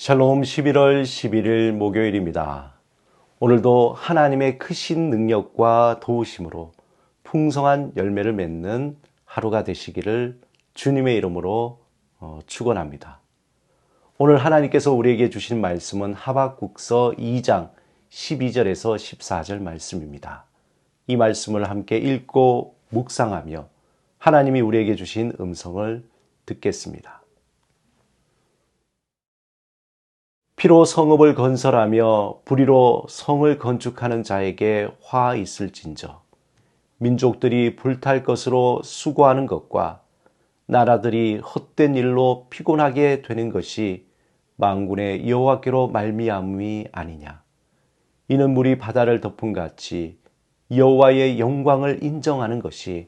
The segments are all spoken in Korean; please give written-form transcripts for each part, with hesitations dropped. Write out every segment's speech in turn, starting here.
샬롬 11월 11일 목요일입니다. 오늘도 하나님의 크신 능력과 도우심으로 풍성한 열매를 맺는 하루가 되시기를 주님의 이름으로 축원합니다. 오늘 하나님께서 우리에게 주신 말씀은 하박국서 2장 12절에서 14절 말씀입니다. 이 말씀을 함께 읽고 묵상하며 하나님이 우리에게 주신 음성을 듣겠습니다. 피로 성읍을 건설하며 불의로 성을 건축하는 자에게 화 있을진저. 민족들이 불탈 것으로 수고하는 것과 나라들이 헛된 일로 피곤하게 되는 것이 만군의 여호와께로 말미암음이 아니냐. 이는 물이 바다를 덮은 같이 여호와의 영광을 인정하는 것이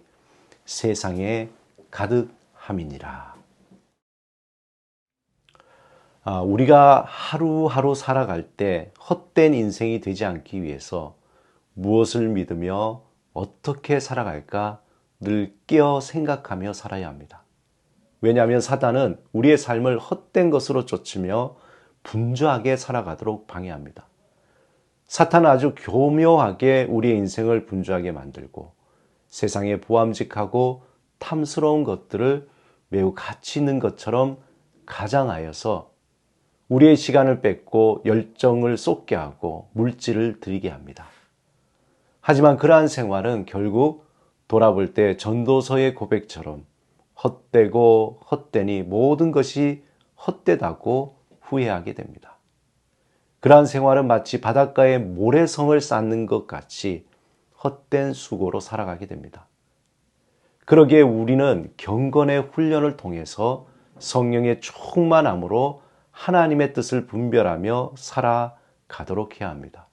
세상에 가득함이니라. 우리가 하루하루 살아갈 때 헛된 인생이 되지 않기 위해서 무엇을 믿으며 어떻게 살아갈까 늘 깨어 생각하며 살아야 합니다. 왜냐하면 사단은 우리의 삶을 헛된 것으로 쫓으며 분주하게 살아가도록 방해합니다. 사탄은 아주 교묘하게 우리의 인생을 분주하게 만들고 세상에 보암직하고 탐스러운 것들을 매우 가치 있는 것처럼 가장하여서 우리의 시간을 뺏고 열정을 쏟게 하고 물질을 들이게 합니다. 하지만 그러한 생활은 결국 돌아볼 때 전도서의 고백처럼 헛되고 헛되니 모든 것이 헛되다고 후회하게 됩니다. 그러한 생활은 마치 바닷가에 모래성을 쌓는 것 같이 헛된 수고로 살아가게 됩니다. 그러기에 우리는 경건의 훈련을 통해서 성령의 충만함으로 하나님의 뜻을 분별하며 살아가도록 해야 합니다.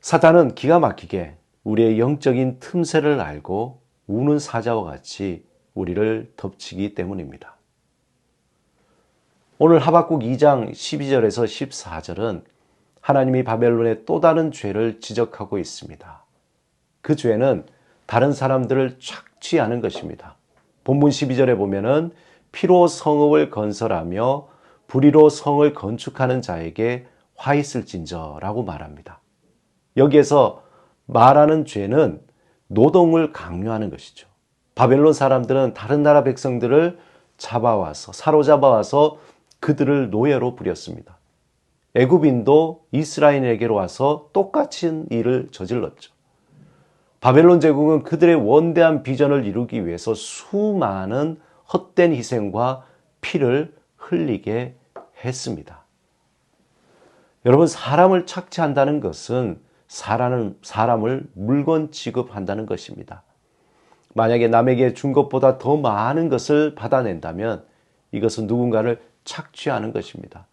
사탄은 기가 막히게 우리의 영적인 틈새를 알고 우는 사자와 같이 우리를 덮치기 때문입니다. 오늘 하박국 2장 12절에서 14절은 하나님이 바벨론의 또 다른 죄를 지적하고 있습니다. 그 죄는 다른 사람들을 착취하는 것입니다. 본문 12절에 보면은 피로 성읍을 건설하며 불의로 성을 건축하는 자에게 화 있을진저라고 말합니다. 여기에서 말하는 죄는 노동을 강요하는 것이죠. 바벨론 사람들은 다른 나라 백성들을 사로잡아와서 그들을 노예로 부렸습니다. 애굽인도 이스라엘에게로 와서 똑같은 일을 저질렀죠. 바벨론 제국은 그들의 원대한 비전을 이루기 위해서 수많은 헛된 희생과 피를 흘리게 했습니다. 여러분, 사람을 착취한다는 것은 사람을 물건 취급한다는 것입니다. 만약에 남에게 준 것보다 더 많은 것을 받아낸다면 이것은 누군가를 착취하는 것입니다.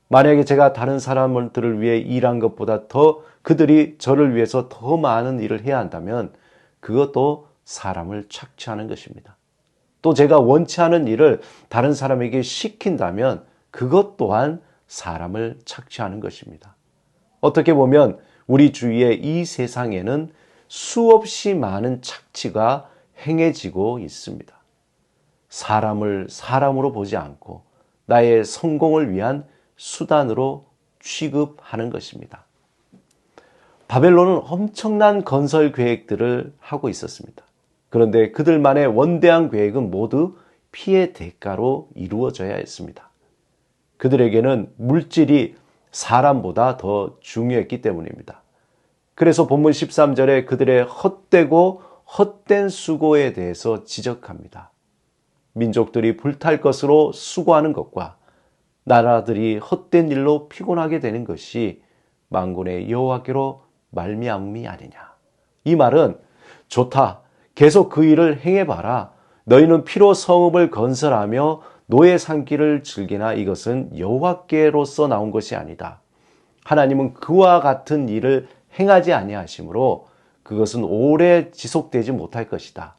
만약에 제가 다른 사람들을 위해 일한 것보다 더 그들이 저를 위해서 더 많은 일을 해야 한다면 그것도 사람을 착취하는 것입니다. 또 제가 원치 않은 일을 다른 사람에게 시킨다면 그것 또한 사람을 착취하는 것입니다. 어떻게 보면 우리 주위에 이 세상에는 수없이 많은 착취가 행해지고 있습니다. 사람을 사람으로 보지 않고 나의 성공을 위한 수단으로 취급하는 것입니다. 바벨론은 엄청난 건설 계획들을 하고 있었습니다. 그런데 그들만의 원대한 계획은 모두 피의 대가로 이루어져야 했습니다. 그들에게는 물질이 사람보다 더 중요했기 때문입니다. 그래서 본문 13절에 그들의 헛되고 헛된 수고에 대해서 지적합니다. 민족들이 불탈 것으로 수고하는 것과 나라들이 헛된 일로 피곤하게 되는 것이 만군의 여호와께로 말미암음이 아니냐. 이 말은 좋다. 계속 그 일을 행해봐라. 너희는 피로 성읍을 건설하며 노예 삼기를 즐기나 이것은 여호와께로서 나온 것이 아니다. 하나님은 그와 같은 일을 행하지 아니하시므로 그것은 오래 지속되지 못할 것이다.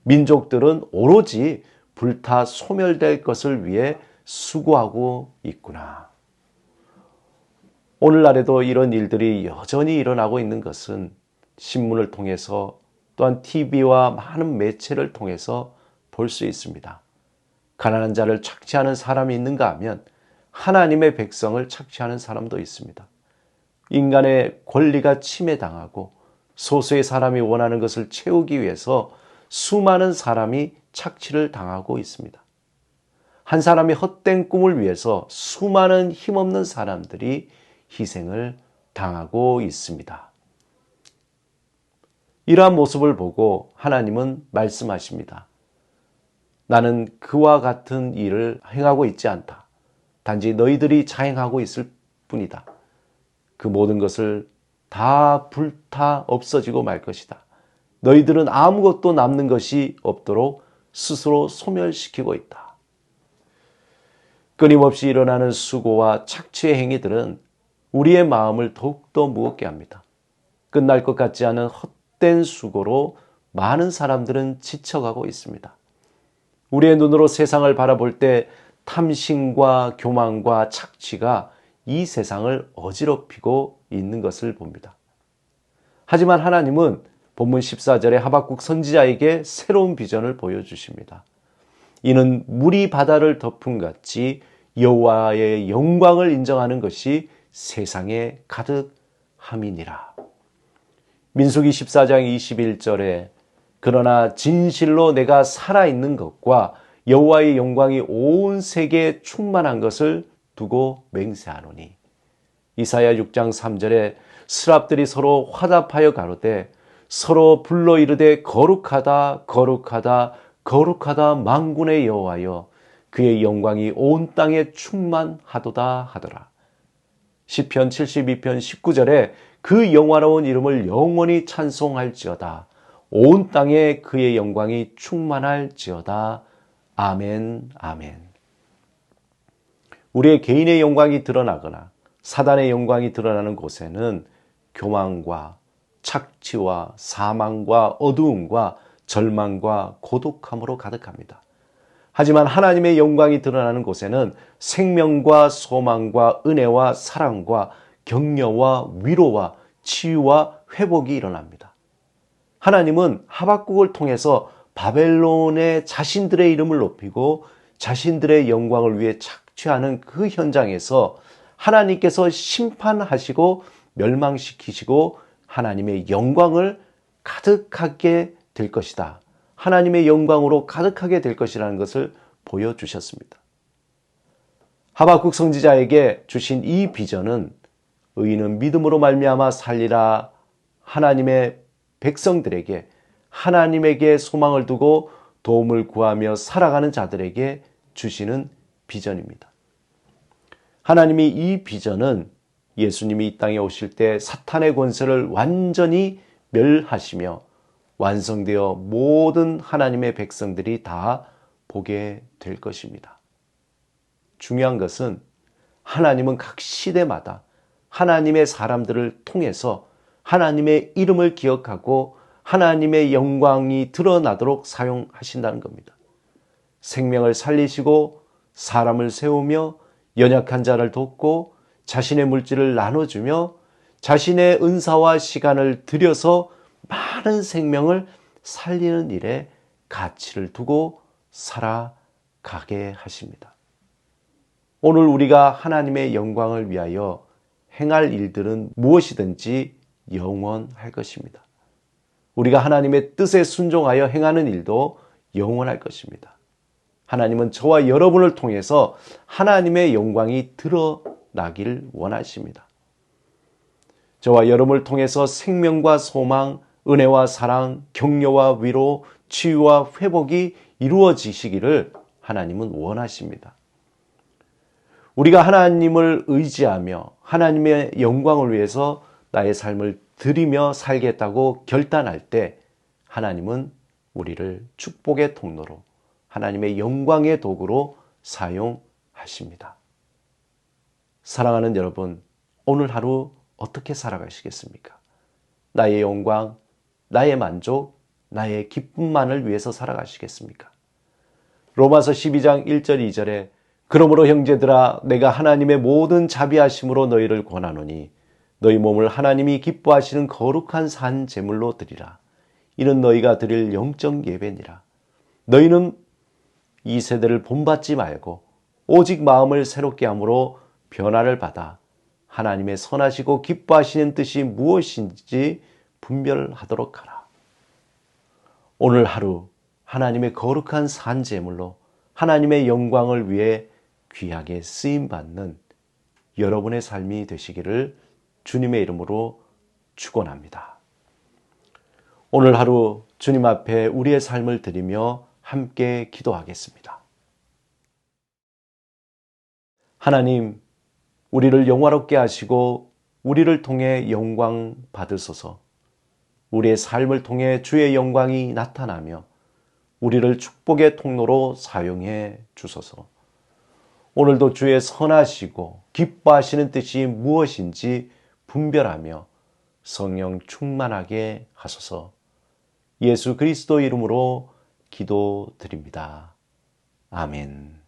민족들은 오로지 불타 소멸될 것을 위해 수고하고 있구나. 오늘날에도 이런 일들이 여전히 일어나고 있는 것은 신문을 통해서 또한 TV와 많은 매체를 통해서 볼 수 있습니다. 가난한 자를 착취하는 사람이 있는가 하면 하나님의 백성을 착취하는 사람도 있습니다. 인간의 권리가 침해당하고 소수의 사람이 원하는 것을 채우기 위해서 수많은 사람이 착취를 당하고 있습니다. 한 사람이 헛된 꿈을 위해서 수많은 힘없는 사람들이 희생을 당하고 있습니다. 이러한 모습을 보고 하나님은 말씀하십니다. 나는 그와 같은 일을 행하고 있지 않다. 단지 너희들이 자행하고 있을 뿐이다. 그 모든 것을 다 불타 없어지고 말 것이다. 너희들은 아무것도 남는 것이 없도록 스스로 소멸시키고 있다. 끊임없이 일어나는 수고와 착취의 행위들은 우리의 마음을 더욱더 무겁게 합니다. 끝날 것 같지 않은 헛된 수고로 많은 사람들은 지쳐가고 있습니다. 우리의 눈으로 세상을 바라볼 때 탐심과 교만과 착취가 이 세상을 어지럽히고 있는 것을 봅니다. 하지만 하나님은 본문 14절에 하박국 선지자에게 새로운 비전을 보여주십니다. 이는 물이 바다를 덮은 같이 여호와의 영광을 인정하는 것이 세상에 가득함이니라. 민수기 14장 21절에 그러나 진실로 내가 살아있는 것과 여호와의 영광이 온 세계에 충만한 것을 두고 맹세하노니. 이사야 6장 3절에 스랍들이 서로 화답하여 가로되 서로 불러 이르되 거룩하다 거룩하다 거룩하다 만군의 여호와여 그의 영광이 온 땅에 충만하도다 하더라. 시편 72편 19절에 그 영화로운 이름을 영원히 찬송할지어다. 온 땅에 그의 영광이 충만할지어다. 아멘, 아멘. 우리의 개인의 영광이 드러나거나 사단의 영광이 드러나는 곳에는 교만과 착취와 사망과 어두움과 절망과 고독함으로 가득합니다. 하지만 하나님의 영광이 드러나는 곳에는 생명과 소망과 은혜와 사랑과 격려와 위로와 치유와 회복이 일어납니다. 하나님은 하박국을 통해서 바벨론의 자신들의 이름을 높이고 자신들의 영광을 위해 착취하는 그 현장에서 하나님께서 심판하시고 멸망시키시고 하나님의 영광을 가득하게 될 것이다. 하나님의 영광으로 가득하게 될 것이라는 것을 보여주셨습니다. 하박국 선지자에게 주신 이 비전은 의인은 믿음으로 말미암아 살리라 하나님의 백성들에게 하나님에게 소망을 두고 도움을 구하며 살아가는 자들에게 주시는 비전입니다. 하나님이 이 비전은 예수님이 이 땅에 오실 때 사탄의 권세를 완전히 멸하시며 완성되어 모든 하나님의 백성들이 다 보게 될 것입니다. 중요한 것은 하나님은 각 시대마다 하나님의 사람들을 통해서 하나님의 이름을 기억하고 하나님의 영광이 드러나도록 사용하신다는 겁니다. 생명을 살리시고 사람을 세우며 연약한 자를 돕고 자신의 물질을 나눠주며 자신의 은사와 시간을 들여서 많은 생명을 살리는 일에 가치를 두고 살아가게 하십니다. 오늘 우리가 하나님의 영광을 위하여 행할 일들은 무엇이든지 영원할 것입니다. 우리가 하나님의 뜻에 순종하여 행하는 일도 영원할 것입니다. 하나님은 저와 여러분을 통해서 하나님의 영광이 드러나길 원하십니다. 저와 여러분을 통해서 생명과 소망, 은혜와 사랑, 격려와 위로, 치유와 회복이 이루어지시기를 하나님은 원하십니다. 우리가 하나님을 의지하며 하나님의 영광을 위해서 나의 삶을 드리며 살겠다고 결단할 때 하나님은 우리를 축복의 통로로 하나님의 영광의 도구로 사용하십니다. 사랑하는 여러분, 오늘 하루 어떻게 살아가시겠습니까? 나의 영광, 나의 만족, 나의 기쁨만을 위해서 살아가시겠습니까? 로마서 12장 1절 2절에 그러므로 형제들아 내가 하나님의 모든 자비하심으로 너희를 권하노니 너희 몸을 하나님이 기뻐하시는 거룩한 산 제물로 드리라. 이는 너희가 드릴 영적 예배니라. 너희는 이 세대를 본받지 말고 오직 마음을 새롭게 함으로 변화를 받아 하나님의 선하시고 기뻐하시는 뜻이 무엇인지 분별하도록 하라. 오늘 하루 하나님의 거룩한 산제물로 하나님의 영광을 위해 귀하게 쓰임받는 여러분의 삶이 되시기를 주님의 이름으로 축원합니다. 오늘 하루 주님 앞에 우리의 삶을 드리며 함께 기도하겠습니다. 하나님, 우리를 영화롭게 하시고 우리를 통해 영광 받으소서. 우리의 삶을 통해 주의 영광이 나타나며 우리를 축복의 통로로 사용해 주소서. 오늘도 주의 선하시고 기뻐하시는 뜻이 무엇인지 분별하며 성령 충만하게 하소서. 예수 그리스도 이름으로 기도드립니다. 아멘.